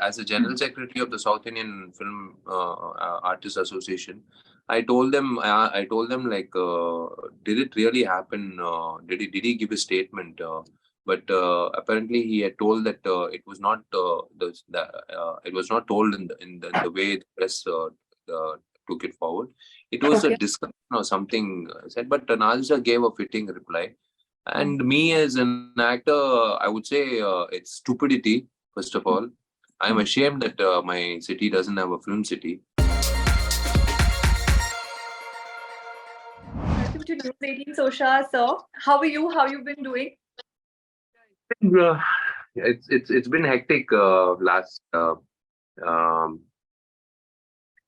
as a general secretary of the South Indian Film Artists Association, I told them like, did it really happen? Did he give a statement? But apparently he had told that it was not it was not told in the way the press took it forward. It was a Okay. discussion or something said, but Nazir gave a fitting reply. Hmm. And me as an actor, I would say it's stupidity. First of all, I'm Hmm. ashamed that my city doesn't have a film city. Welcome to News 18 Social, sir. How are you? How you been doing? Uh, it's been hectic last um,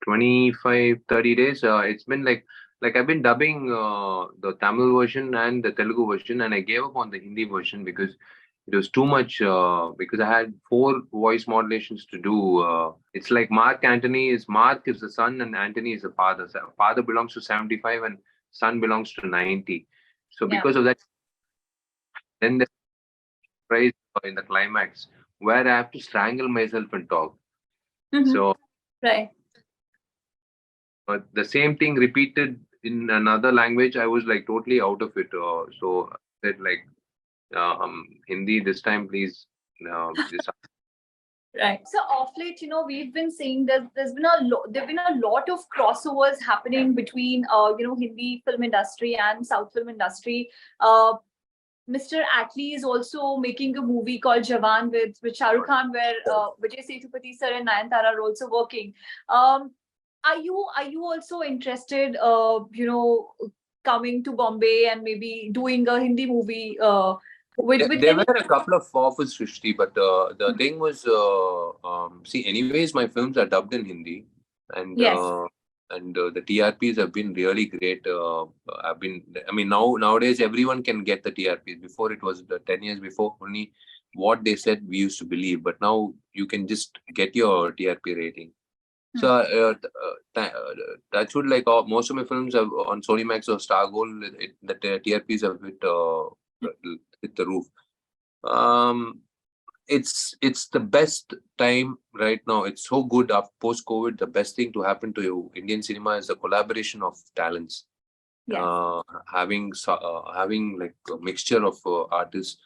25-30 days. It's been like I've been dubbing the Tamil version and the Telugu version, and I gave up on the Hindi version because it was too much. Because I had 4 voice modulations to do. It's like Mark is the son and Antony is the father. So father belongs to 75 and son belongs to 90. So Yeah. because of that, then the surprise in the climax where I have to strangle myself and talk. Mm-hmm. So Right. the same thing repeated in another language, I was like totally out of it. So I said like, Hindi this time, please. This Right. So off late, we've been seeing there's been there've been a lot of crossovers happening between Hindi film industry and South film industry. Mr. Atlee is also making a movie called Jawan with Shah Rukh Khan, where Vijay Sethupathi sir and Nayanthara are also working. Are you also interested? Coming to Bombay and maybe doing a Hindi movie with there any. were a couple of offers, Srishti, but the thing was, see, anyways, my films are dubbed in Hindi, and Yes. the TRPs have been really great. I mean, nowadays everyone can get the TRPs. Before it was the 10 years before only what they said we used to believe, but now you can just get your TRP rating. So that should like most of my films are on Sony Max or Star Gold. The TRPs have hit the roof. Um, it's the best time right now. It's so good after post COVID. The best thing to happen to Indian cinema is the collaboration of talents. Yes. Having like a mixture of artists.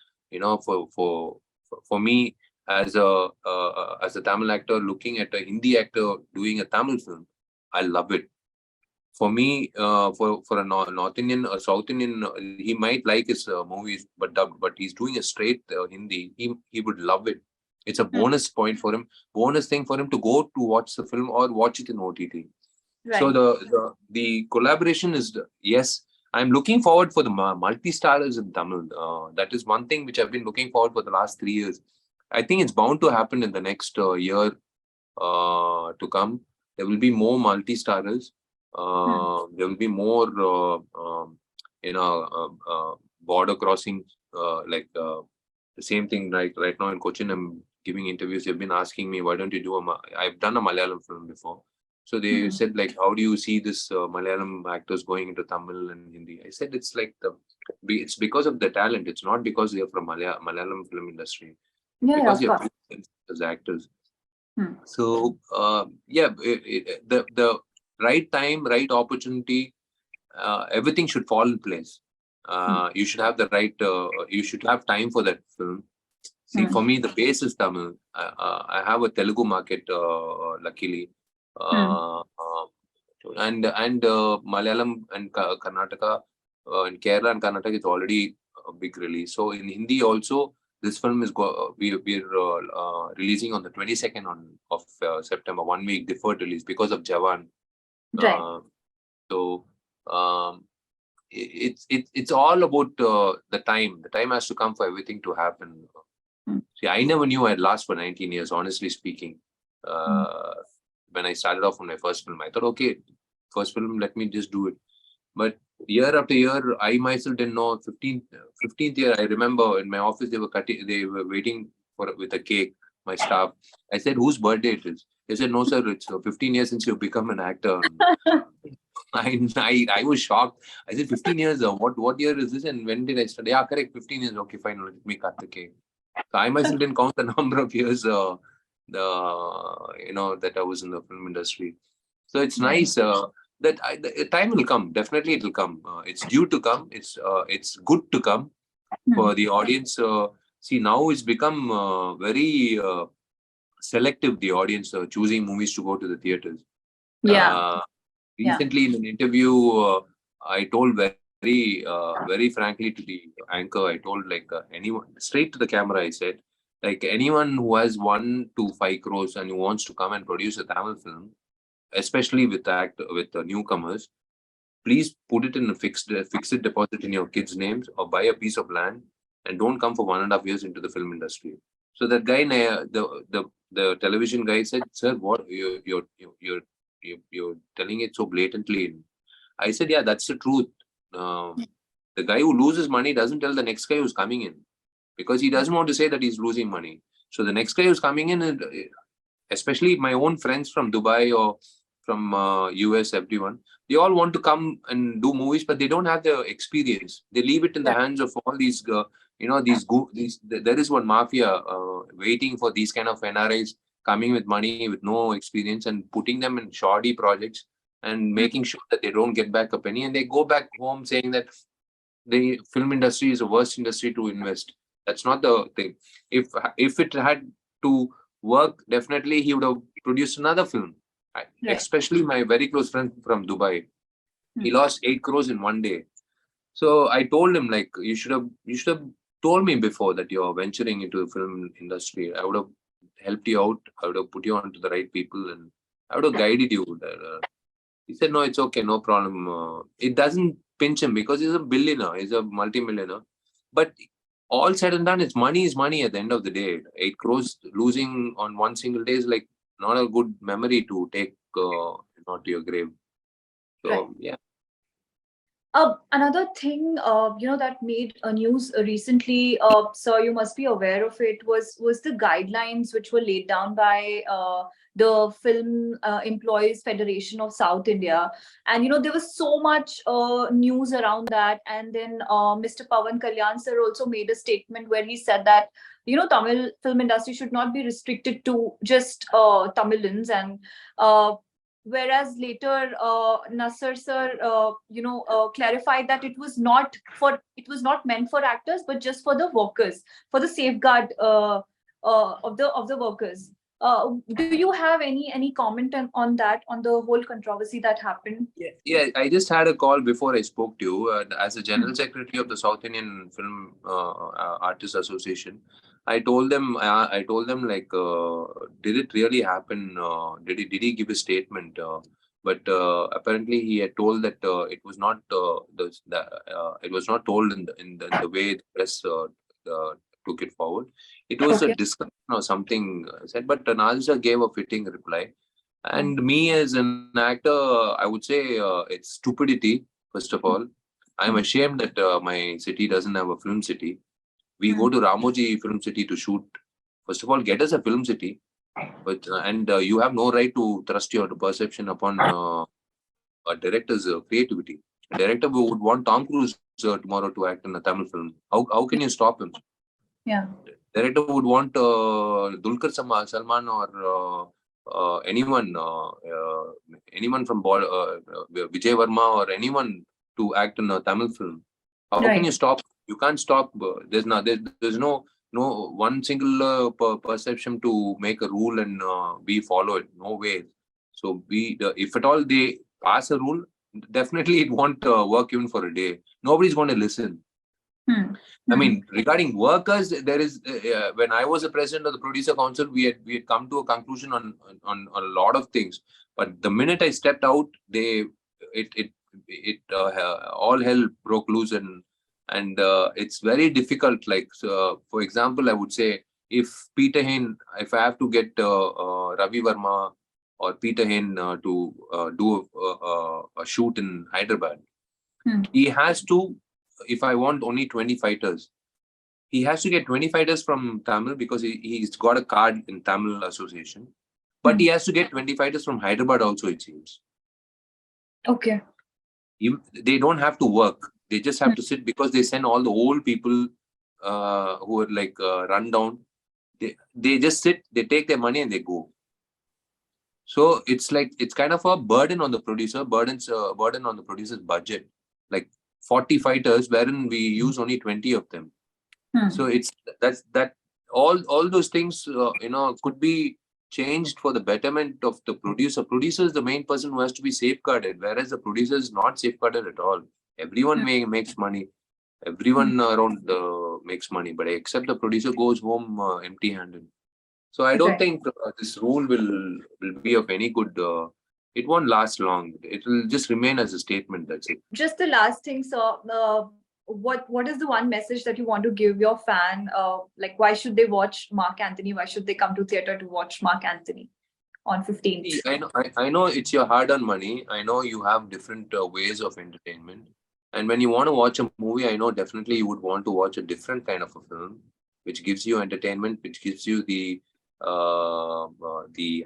For me as a Tamil actor looking at a Hindi actor doing a Tamil film, I love it. For me, for a North Indian, a South Indian, he might like his movies, but dubbed, but he's doing a straight Hindi. He would love it. It's a bonus point for him, bonus thing for him to go to watch the film or watch it in OTT. So Right. the collaboration is yes. I'm looking forward for the multi-starers in Tamil. That is one thing which I've been looking forward for the last 3 years. I think it's bound to happen in the next year to come. There will be more multi-starers. There will be more, border crossing. The same thing. Like right now in Cochin, I'm giving interviews. They've been asking me, why don't you do I've done a Malayalam film before. So they said like, how do you see this Malayalam actors going into Tamil and Hindi? I said it's like it's because of the talent. It's not because they're from Malayalam film industry. Yeah, Because of you're course. as actors. Hmm. So the right time, right opportunity, everything should fall in place. You should have the right. You should have time for that film. See, for me, the base is Tamil. I have a Telugu market, luckily, and Malayalam and Karnataka, and Kerala and Karnataka is already a big release. So in Hindi also, this film is we're releasing on the 22nd of September, 1 week deferred release because of Jawan. Right. So it's all about the time. The time has to come for everything to happen. See, I never knew I'd last for 19 years, honestly speaking. When I started off on my first film, I thought, okay, first film, let me just do it. But year after year, I myself didn't know. 15th year, I remember in my office, they were waiting with a cake, my staff. I said, whose birthday it is? They said, no, sir, it's 15 years since you've become an actor. I was shocked. I said, 15 years, what year is this? And when did I start? Yeah, correct, 15 years. Okay, fine, let me cut the cake. So I myself didn't count the number of years that I was in the film industry. So it's Right. nice that the time will come. Definitely, it will come. It's due to come. It's good to come Hmm. for the audience. See, now it's become very selective. The audience choosing movies to go to the theaters. Yeah. Uh, Yeah. Recently, in an interview, I told very frankly to the anchor, I told like anyone straight to the camera. I said, like anyone who has 1 to 5 crores and who wants to come and produce a Tamil film, especially with newcomers, please put it in a fixed deposit in your kids' names or buy a piece of land and don't come for 1.5 years into the film industry. So that guy, the television guy said, "Sir, what you're telling it so blatantly." I said, "Yeah, that's the truth. The guy who loses money doesn't tell the next guy who's coming in because he doesn't want to say that he's losing money. So the next guy who's coming in, especially my own friends from Dubai or from US, everyone, they all want to come and do movies, but they don't have the experience. They leave it in the Right. hands of all these, there is one mafia waiting for these kind of NRIs coming with money with no experience and putting them in shoddy projects and making sure that they don't get back a penny, and they go back home saying that the film industry is the worst industry to invest. That's not the thing. If it had to work, definitely he would have produced another film. Right. Especially my very close friend from Dubai, he Hmm. lost 8 crores in one day. So I told him like you should have told me before that you're venturing into the film industry. I would have helped you out. I would have put you onto the right people and I would have guided you. He said, "No, it's okay, no problem." It doesn't pinch him because he's a billionaire, he's a multimillionaire. But all said and done, it's money is money at the end of the day. 8 crores losing on one single day is like not a good memory to take not to your grave. Right. So yeah. Another thing, that made news recently, so you must be aware of it, was the guidelines which were laid down by the Film Employees Federation of South India, and there was so much news around that. And then Mr. Pawan Kalyan sir also made a statement where he said that Tamil film industry should not be restricted to just Tamilians, and whereas later Nasser sir clarified that it was not meant for actors but just for the workers, for the safeguard of the workers. Do you have any comment on that, on the whole controversy that happened? Yeah, I just had a call before I spoke to you. As a Hmm. general secretary of the South Indian Film Artists Association, I told them like, did it really happen? Did he give a statement? But apparently he had told that it was not it was not told in the way the press took it forward. It was a Okay. discussion or something said, but Nazir gave a fitting reply. Hmm. And me as an actor, I would say it's stupidity, first of all. I'm Hmm. ashamed that my city doesn't have a film city. We Hmm. go to Ramoji Film City to shoot. First of all, get us a film city. But and you have no right to thrust your perception upon a director's creativity. A director would want Tom Cruise tomorrow to act in a Tamil film. How can you stop him? Yeah. Director would want Dulquer Salman or anyone from Vijay Verma or anyone to act in a Tamil film. How can Right. you stop? You can't stop. There's no one single perception to make a rule and we follow it. No way. So if at all they pass a rule, definitely it won't work even for a day. Nobody's going to listen. Hmm. I Hmm. mean, regarding workers, there is when I was the president of the producer council, we had come to a conclusion on a lot of things. But the minute I stepped out, all hell broke loose, and it's very difficult. Like for example, I would say if I have to get Ravi Verma or Peter Hain to do a shoot in Hyderabad, Hmm. he has to. If I want only 20 fighters, he has to get 20 fighters from Tamil because he's got a card in Tamil Association. But Hmm. he has to get 20 fighters from Hyderabad also, it seems. Okay. They don't have to work. They just Hmm. have to sit because they send all the old people who are like run down. they just sit, they take their money and they go. So it's kind of a burden on the producer, burden on the producer's budget. Like 40 fighters, wherein we use only 20 of them. So it's that all those things could be changed for the betterment of the producer. Producer is the main person who has to be safeguarded, whereas the producer is not safeguarded at all. Everyone makes money. Everyone around makes money, but except the producer goes home empty-handed. So I don't think this rule will be of any good. It won't last long. It will just remain as a statement. That's it. Just the last thing, sir. What is the one message that you want to give your fan? Like, why should they watch Mark Antony? Why should they come to theatre to watch Mark Antony on 15th? I know it's your hard-earned money. I know you have different ways of entertainment. And when you want to watch a movie, I know definitely you would want to watch a different kind of a film, which gives you entertainment, which gives you the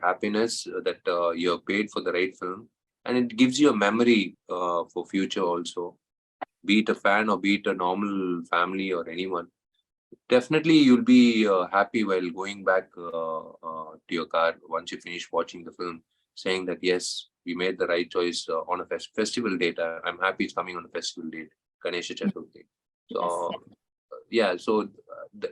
happiness that you have paid for the right film, and it gives you a memory for future also. Be it a fan or be it a normal family or anyone, definitely you'll be happy while going back to your car once you finish watching the film, saying that yes, we made the right choice on a festival date. I'm happy it's coming on a festival date, Ganesha Chaturthi. So so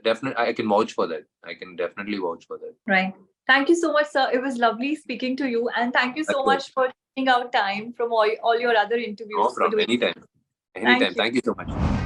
definitely I can vouch for that. I can definitely vouch for that. Right. Thank you so much, sir. It was lovely speaking to you, and thank you so much for taking out time from all your other interviews. No problem. Anytime. Thank you so much.